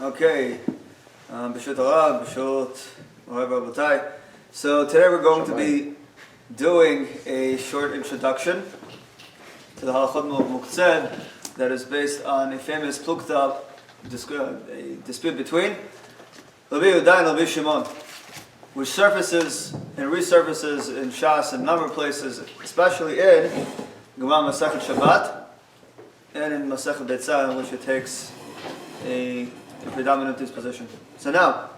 Okay, B'shut Torah, B'shut Rabotai. So today we're going to be doing a short introduction to the halachot of Muktzeh that is based on a famous Muktzeh dispute between Rabbi Yehuda and Rabbi Shimon, which surfaces and resurfaces in Shas in a number of places, especially in Gemara Masechet Shabbat and in Masechet Betzah, in which it takes a predominant disposition. So now,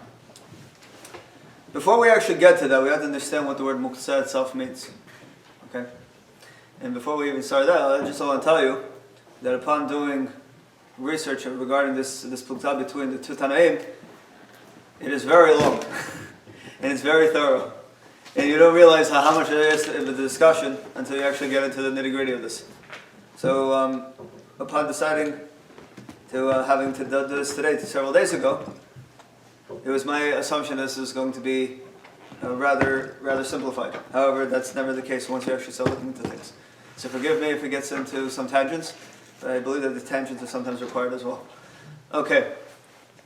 before we actually get to that, we have to understand what the word Muktzeh itself means. Okay? And before we even start that, I just want to tell you that upon doing research regarding this Muktzeh between the two Tanaim, it is very long and it's very thorough. And you don't realize how much there is in the discussion until you actually get into the nitty-gritty of this. So upon deciding to having to do this today, several days ago, it was my assumption this is going to be rather simplified. However, that's never the case once you actually start looking into things. So forgive me if it gets into some tangents, but I believe that the tangents are sometimes required as well. Okay,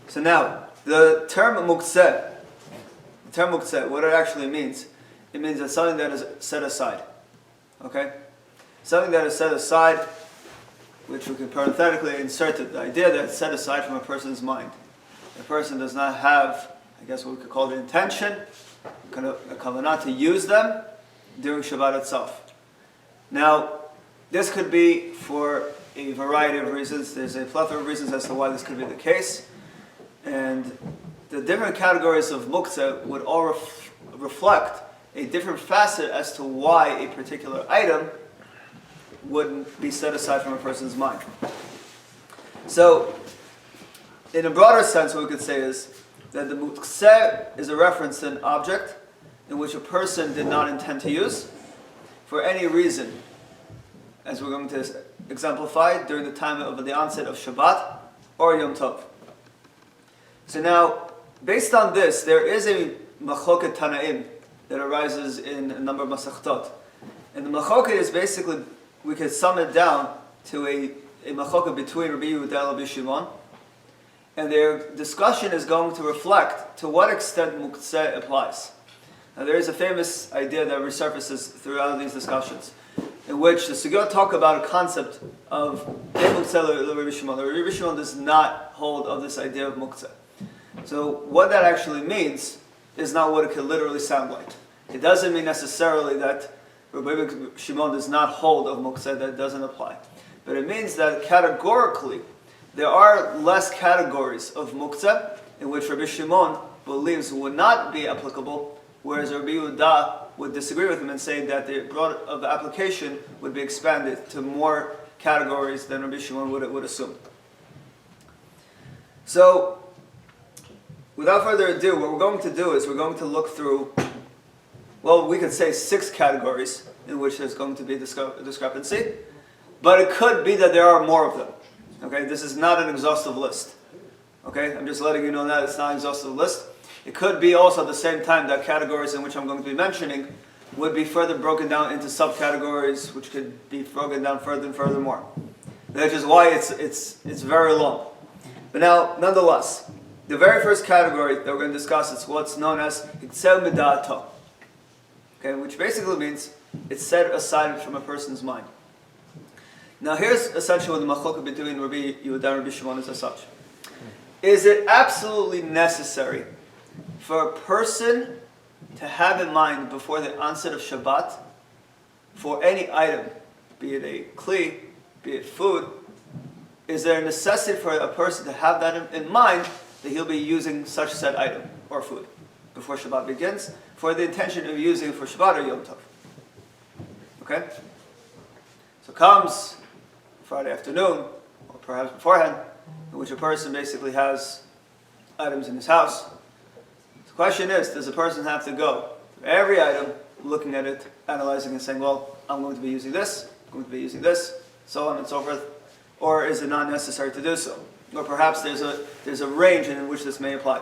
so now, the term Muktzeh, what it actually means, it means that something that is set aside. Okay? Something that is set aside, which we can parenthetically insert it, the idea that it's set aside from a person's mind. A person does not have, I guess what we could call the intention, a kavanah to use them during Shabbat itself. Now, this could be for a variety of reasons. There's a plethora of reasons as to why this could be the case. And the different categories of Muktzeh would all reflect a different facet as to why a particular item wouldn't be set aside from a person's mind. So, in a broader sense, what we could say is that the Muktzeh is a reference to an object in which a person did not intend to use for any reason, as we're going to exemplify during the time of the onset of Shabbat or Yom Tov. So now, based on this, there is a machoket Tanaim that arises in a number of Masechtot. And the machoket is basically, we could sum it down to a machoket between Rabbi Yehuda and Rabbi Shimon. And their discussion is going to reflect to what extent Muktzeh applies. Now there is a famous idea that resurfaces throughout these discussions, in which the Sugiyot talk about a concept of Muktzeh Rabbi Shimon. Rabbi Shimon does not hold of this idea of Muktzeh. So what that actually means is not what it could literally sound like. It doesn't mean necessarily that Rabbi Shimon does not hold of Muktzeh, that doesn't apply. But it means that categorically, there are less categories of Muktzeh in which Rabbi Shimon believes would not be applicable, whereas Rabbi Yehuda would disagree with him and say that the broad of the application would be expanded to more categories than Rabbi Shimon would assume. So, without further ado, what we're going to do is we're going to look through, well, we could say 6 categories in which there's going to be a discrepancy, but it could be that there are more of them. Okay, this is not an exhaustive list. Okay, I'm just letting you know that it's not an exhaustive list. It could be also at the same time that categories in which I'm going to be mentioning would be further broken down into subcategories, which could be broken down further and further more. Which is why it's very long. But now, nonetheless, the very first category that we're going to discuss is what's known as Hitzel Mida'ato. Okay, which basically means it's set aside from a person's mind. Now here's essentially what the machloket between Rabbi Yehuda and Rabbi Shimon is as such. Is it absolutely necessary for a person to have in mind before the onset of Shabbat for any item, be it a kli, be it food, is there a necessity for a person to have that in mind that he'll be using such said item or food before Shabbat begins for the intention of using it for Shabbat or Yom Tov? Okay? So comes Friday afternoon, or perhaps beforehand, in which a person basically has items in his house. The question is, does a person have to go through every item, looking at it, analyzing and saying, well, I'm going to be using this, I'm going to be using this, so on and so forth, or is it not necessary to do so? Or perhaps there's a range in which this may apply.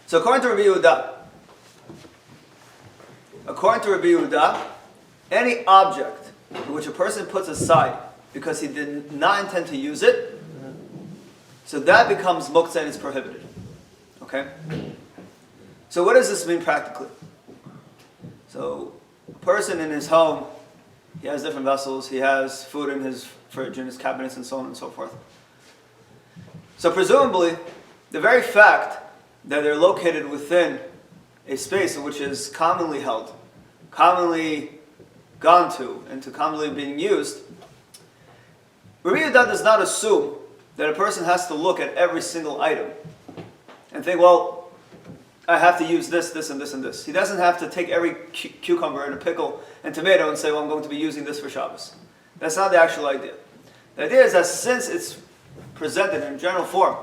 So according to Rabbi Yehuda, any object which a person puts aside because he did not intend to use it So that becomes Muktzeh and it's prohibited. Okay? So what does this mean practically? So a person in his home, he has different vessels, he has food in his fridge, in his cabinets, and so on and so forth. So presumably, the very fact that they're located within a space which is commonly held, commonly gone to, and to commonly being used, Rabbi Yehuda does not assume that a person has to look at every single item and think, well, I have to use this, this, and this, and this. He doesn't have to take every cucumber and a pickle and tomato and say, well, I'm going to be using this for Shabbos. That's not the actual idea. The idea is that since it's presented in general form,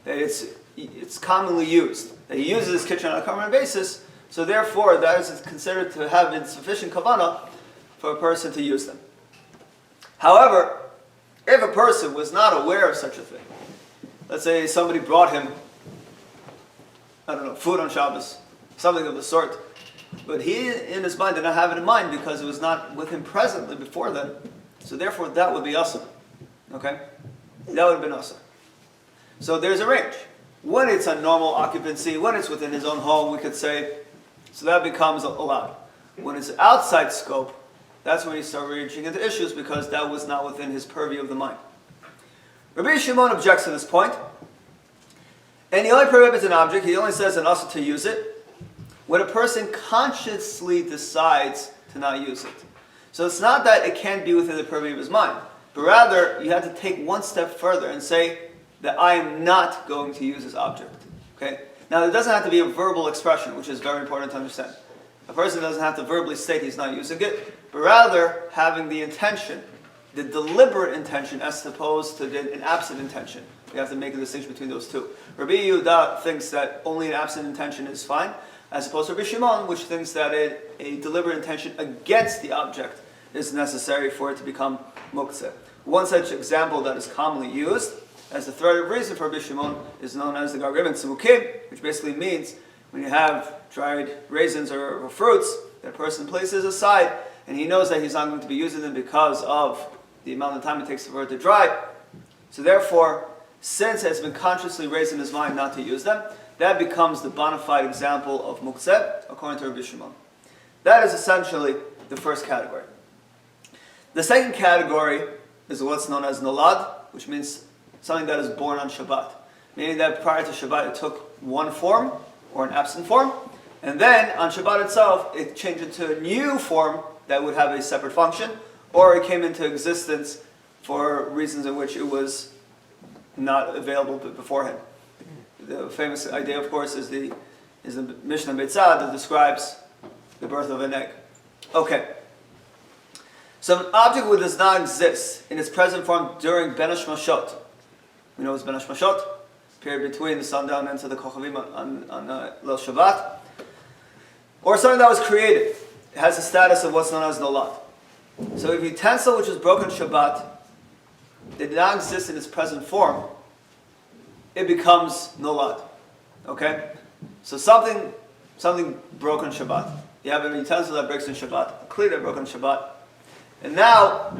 that it's commonly used, that he uses his kitchen on a common basis, so therefore that is considered to have insufficient kavanah for a person to use them. However, if a person was not aware of such a thing, let's say somebody brought him, I don't know, food on Shabbos, something of the sort, but he in his mind did not have it in mind because it was not with him presently before then, so therefore that would be asur. Okay? That would have been asur. So there's a range. When it's a normal occupancy, when it's within his own home, we could say, so that becomes allowed. When it's outside scope, that's when you start reaching into issues because that was not within his purview of the mind. Rabbi Shimon objects to this point, and he only prohibits an object, he only says an asur to use it, when a person consciously decides to not use it. So it's not that it can't be within the purview of his mind, but rather you have to take one step further and say that I am not going to use this object. Okay? Now it doesn't have to be a verbal expression, which is very important to understand. A person doesn't have to verbally state he's not using it, but rather having the intention, the deliberate intention as opposed to an absent intention. We have to make a distinction between those two. Rabbi Yehuda thinks that only an absent intention is fine, as opposed to Rabbi Shimon, which thinks that a deliberate intention against the object is necessary for it to become Muktzeh. One such example that is commonly used as the thread of reason for Rabbi Shimon is known as the Gargim Tzimukim, which basically means when you have dried raisins or fruits that a person places aside and he knows that he's not going to be using them because of the amount of time it takes for it to dry. So therefore, since it's been consciously raised in his mind not to use them, that becomes the bona fide example of Muktzeh, according to Rabbi Shimon. That is essentially the first category. The second category is what's known as nolad, which means something that is born on Shabbat. Meaning that prior to Shabbat it took one form, or an absent form, and then on Shabbat itself it changed into a new form that would have a separate function, or it came into existence for reasons in which it was not available beforehand. The famous idea, of course, is the Mishnah Beitzah that describes the birth of an egg. Okay. So an object which does not exist in its present form during Ben Hashmashot. We know it's Ben Hashmashot, period between the sundown and to the Kochavim on Leil Shabbat. Or something that was created. It has the status of what's known as nolad. So if a utensil which was broken Shabbat did not exist in its present form, it becomes nolad. Okay? So something broke on Shabbat. You have a utensil that breaks in Shabbat, a kli that broke on Shabbat, and now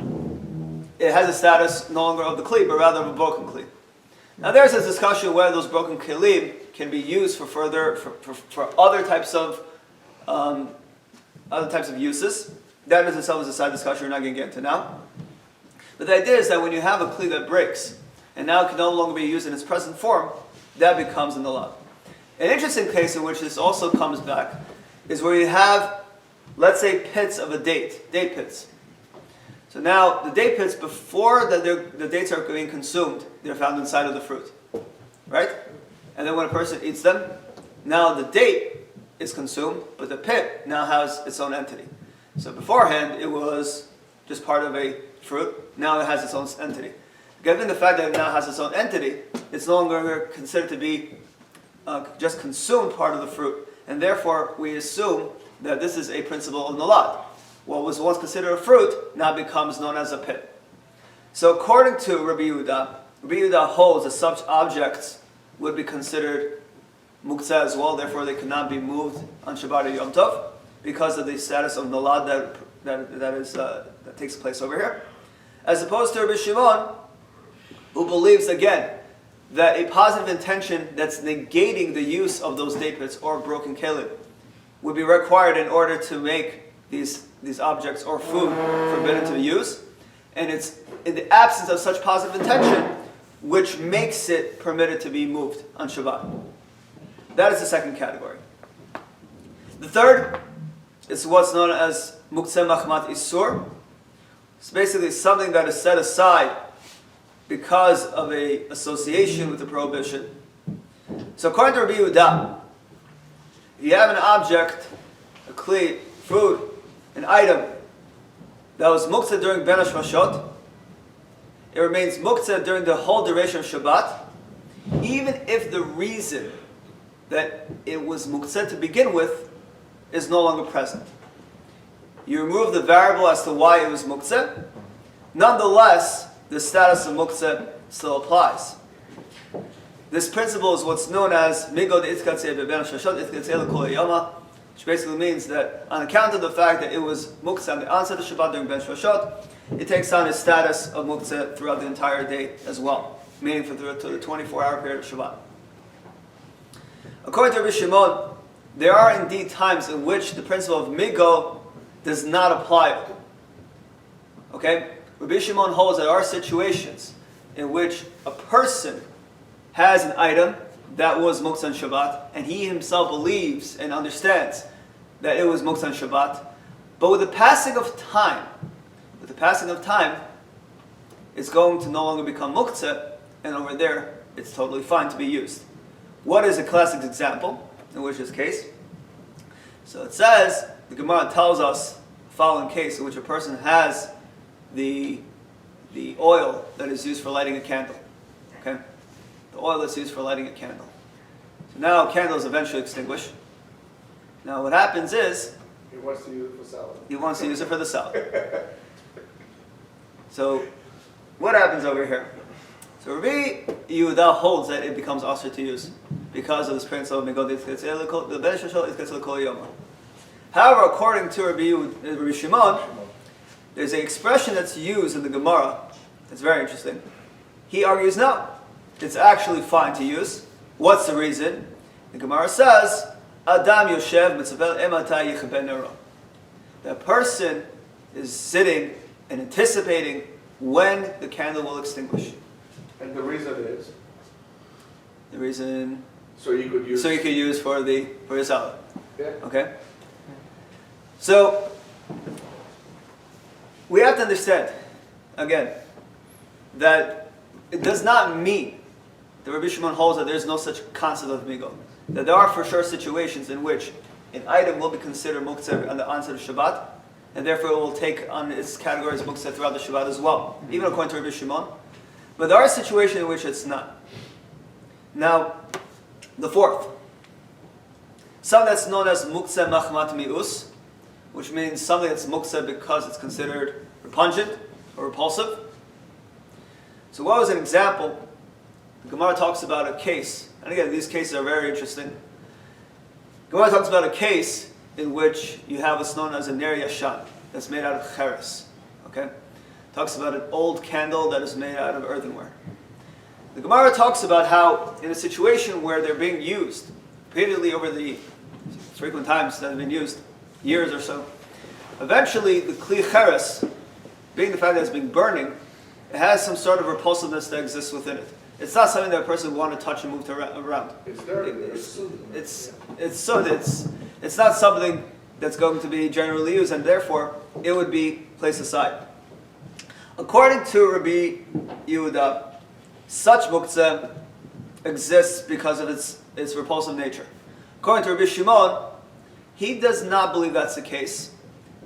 it has a status no longer of the kli, but rather of a broken kli. Now there's a discussion whether those broken kelim can be used for other types of uses. That in itself is a side discussion we're not going to get into now. But the idea is that when you have a kli that breaks, and now it can no longer be used in its present form, that becomes a nolad. An interesting case in which this also comes back is where you have, let's say, pits of a date pits. So now, the date pits, before the dates are being consumed, they're found inside of the fruit. Right? And then when a person eats them, now the date is consumed, but the pit now has its own entity. So beforehand, it was just part of a fruit. Now it has its own entity. Given the fact that it now has its own entity, it's no longer considered to be just consumed part of the fruit. And therefore, we assume that this is a principle of nolad. What was once considered a fruit now becomes known as a pit. So according to Rabbi Yehuda holds that such objects would be considered Muktzeh as well, therefore they could not be moved on Shabbat or Yom Tov because of the status of nolad that takes place over here. As opposed to Rabbi Shimon, who believes again that a positive intention that's negating the use of those day pits or broken kelim would be required in order to make these objects or food forbidden to use. And it's in the absence of such positive intention which makes it permitted to be moved on Shabbat. That is the second category. The third is what's known as Muktzeh Machmat Isur. It's basically something that is set aside because of a association with the prohibition. So according to Rabbi Yehuda, if you have an object, a kli, food, an item that was muktzeh during Ben HaShmashot, it remains muktzeh during the whole duration of Shabbat, even if the reason that it was muktzeh to begin with is no longer present. You remove the variable as to why it was muktzeh, nonetheless, the status of muktzeh still applies. This principle is what's known as migod itkatzeh beben shashot itkatzeh l'kol hayoma, which basically means that on account of the fact that it was muktzeh on the onset of Shabbat during Ben Shashot, it takes on its status of muktzeh throughout the entire day as well, meaning for the 24-hour period of Shabbat. According to Rabbi Shimon, there are indeed times in which the principle of migo does not apply. Okay? Rabbi Shimon holds that there are situations in which a person has an item that was muktzeh on Shabbat, and he himself believes and understands that it was muktzeh on Shabbat, but with the passing of time, it's going to no longer become muktzeh, and over there, it's totally fine to be used. What is a classic example in which this case? So it says, the Gemara tells us the following case in which a person has the oil that is used for lighting a candle. Okay? The oil that's used for lighting a candle. So now a candle is eventually extinguished. Now what happens is, he wants to use it for salad. He wants to use it for the salad. So what happens over here? So Rabbi Yehuda holds that it becomes asur to use because of this principle of migod itkatzeh l'kol hayoma. However, according to Rabbi Shimon, there's an expression that's used in the Gemara that's very interesting. He argues no, it's actually fine to use. What's the reason? The Gemara says, Adam Yoshev mitzvah ematay yichben nero. That person is sitting and anticipating when the candle will extinguish. And the reason is? The reason... So you could use for your salad. Yeah. Okay? So, we have to understand, again, that it does not mean that Rabbi Shimon holds that there's no such concept of migo. That there are for sure situations in which an item will be considered muktzeh on the onset of Shabbat, and therefore it will take on its category as muktzeh throughout the Shabbat as well, even according to Rabbi Shimon. But there are situations in which it's not. Now, the fourth, something that's known as muktzeh machmat mi'us, which means something that's muktzeh because it's considered repugnant or repulsive. So what was an example? The Gemara talks about a case, and again, these cases are very interesting. Gemara talks about a case in which you have what's known as a ner yashan, that's made out of cheres. Okay? Talks about an old candle that is made out of earthenware. The Gemara talks about how in a situation where they're being used repeatedly over the frequent times that have been used, years or so, eventually the kli cheres, being the fact that it's been burning, it has some sort of repulsiveness that exists within it. It's not something that a person would want to touch and move around. It's dirty. It's not something that's going to be generally used, and therefore it would be placed aside. According to Rabbi Yehuda, such muktzeh exists because of its repulsive nature. According to Rabbi Shimon, he does not believe that's the case,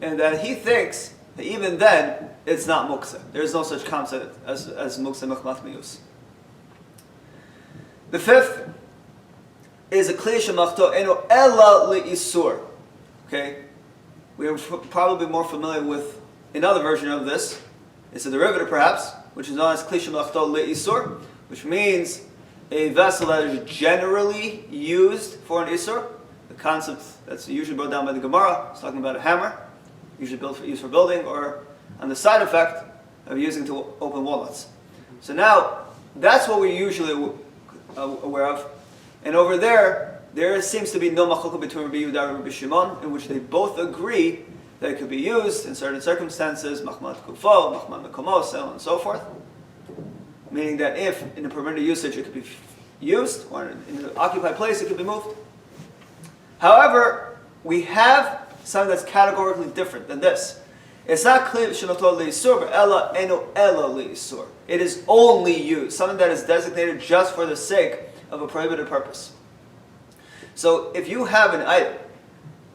and that he thinks that even then it's not muktzeh. There is no such concept as muktzeh machmat mi'us. The fifth is a kli shemachto eno ela le'isur. Okay, we are probably more familiar with another version of this. It's a derivative, perhaps, which is known as kli shemachto le'isur, which means a vessel that is generally used for an isur. The concept that's usually brought down by the Gemara is talking about a hammer, usually used for building, or on the side effect of using to open walnuts. So now, that's what we usually aware of. And over there seems to be no machlokah between Rabbi Yehuda and Rabbi Shimon, in which they both agree that it could be used in certain circumstances, machmat kufo, machmat mekomo, so on and so forth. Meaning that if in a permitted usage it could be used, or in an occupied place it could be moved. However, we have something that's categorically different than this. It's not clear shenoto leisur, but ella eno ella leisur. It is only used, something that is designated just for the sake of a prohibited purpose. So if you have an item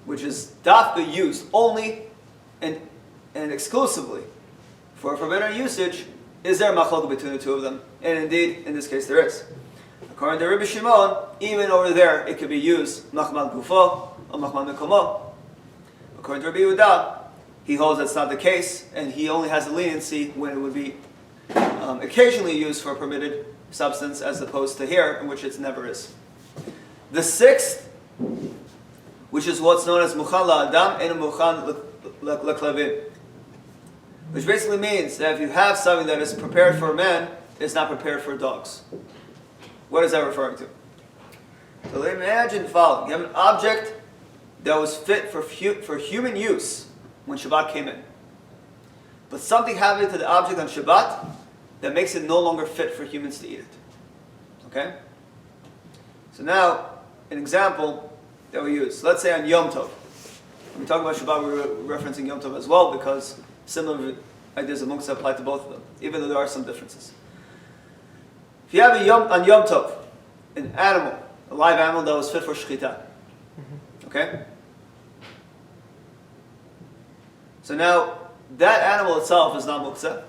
which is dafka used only and exclusively for forbidden usage, is there a machlokah between the two of them? And indeed, in this case, there is. According to Rabbi Shimon, even over there, it could be used machmat gufo or machmat mekomo. According to Rabbi Yehuda, he holds that's not the case, and he only has a leniency when it would be occasionally used for a permitted substance, as opposed to here, in which it never is. The sixth, which is what's known as muchan la'adam and muchan l'klavim, which basically means that if you have something that is prepared for man, it's not prepared for dogs. What is that referring to? So imagine the following. You have an object that was fit for human use when Shabbat came in. But something happened to the object on Shabbat that makes it no longer fit for humans to eat it. Okay? So now, an example that we use. Let's say on Yom Tov. When we talk about Shabbat, we're referencing Yom Tov as well, because similar ideas of Muktzeh apply to both of them, even though there are some differences. If you have on Yom Tov, an animal, a live animal that was fit for shechita, okay? So now, that animal itself is not Muktzeh,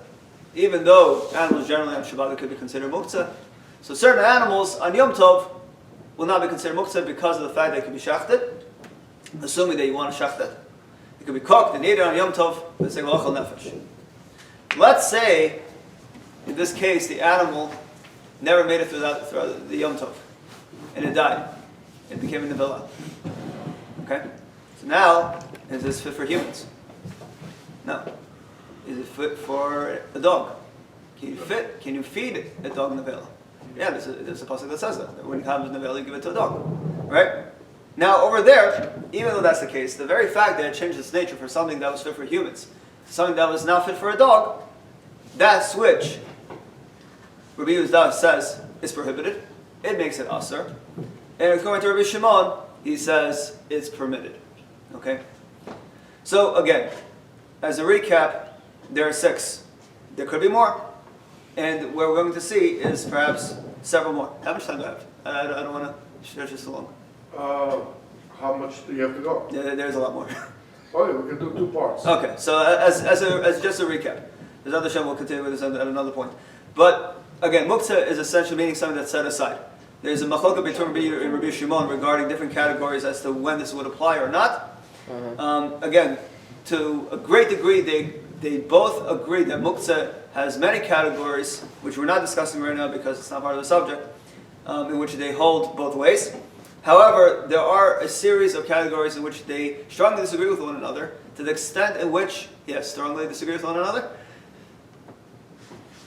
even though animals generally on Shabbat could be considered Muktzeh. So certain animals on Yom Tov will not be considered Muktzeh because of the fact that it could be shachted, assuming that you want to shacht it. It could be cooked and eaten on Yom Tov, let's say l'achal nefesh. Let's say, in this case, the animal never made it through the Yom Tov, and it died. It became a nevela. Okay? So now, is this fit for humans? No. Is it fit for a dog? Can you feed a dog nevela? Yeah, there's a pasuk that says that when it comes nevela, you give it to a dog. Right? Now, over there, even though that's the case, the very fact that it changed its nature for something that was fit for humans, something that was now fit for a dog, that switch, Rabbi Yehuda says, is prohibited. It makes it asur. And according to Rabbi Shimon, he says it's permitted. Okay? So, again, as a recap, there are 6. There could be more. And what we're going to see is perhaps several more. How much time do I have? I don't want to stretch this too long. How much do you have to go? Yeah, there's a lot more. Oh, yeah, we can do 2 parts. Okay, so as just a recap, there's other Shem will continue with this at another point. But again, Muktzeh is essentially meaning something that's set aside. There's a machlokah between Rabbi Yehuda and Rabbi Shimon regarding different categories as to when this would apply or not. Again, to a great degree, they both agree that Muktzeh has many categories, which we're not discussing right now because it's not part of the subject, in which they hold both ways. However, there are a series of categories in which they strongly disagree with one another, to the extent in which, strongly disagree with one another,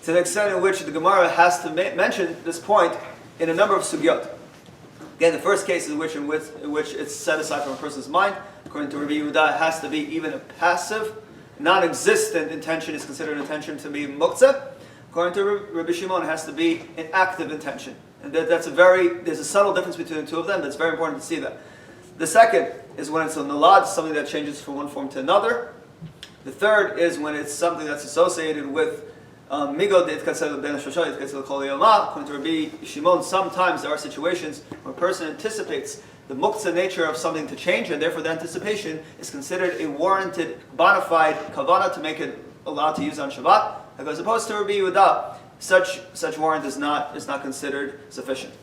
to the extent in which the Gemara has to mention this point in a number of sugyot. Again, the first case is in which it's set aside from a person's mind. According to Rabbi Yehuda, it has to be even a passive, non-existent intention is considered an intention to be Muktzeh. According to Rabbi Shimon, it has to be an active intention. And there's a subtle difference between the two of them that's very important to see that. The second is when it's a nalad, something that changes from one form to another. The third is when it's something that's associated with migod itkatzel ben shosha itkatzel kol yoma. According to Rabbi Shimon, sometimes there are situations where a person anticipates the muktzeh nature of something to change, and therefore the anticipation is considered a warranted, bona fide kavanah to make it allowed to use on Shabbat. As opposed to Rabbi Yehuda, such warrant is not considered sufficient.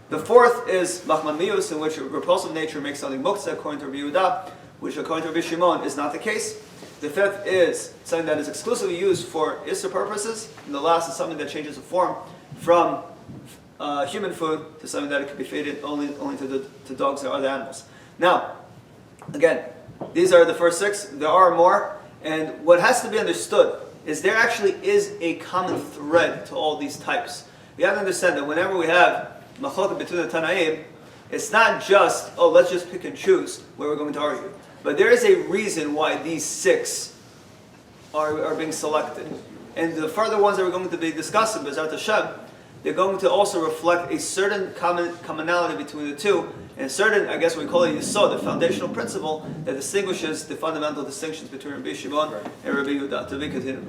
The fourth is machman mius, in which a repulsive nature makes something muktzeh, according to Rabbi Yehuda, which according to Rabbi Shimon is not the case. The fifth is something that is exclusively used for Issa purposes, and the last is something that changes the form from human food to something that it could be fed only to dogs or other animals. Now, again, these are the first 6. There are more, and what has to be understood is there actually is a common thread to all these types. We have to understand that whenever we have Machlokes between the Tanaim, it's not just, oh, let's just pick and choose where we're going to argue. But there is a reason why these 6 are being selected. And the further ones that we're going to be discussing, B'ezrat Hashem, they're going to also reflect a certain commonality between the two, and a certain, I guess we call it Yesod, the foundational principle that distinguishes the fundamental distinctions between Rabbi Shimon and Rabbi Yehuda. To be continued.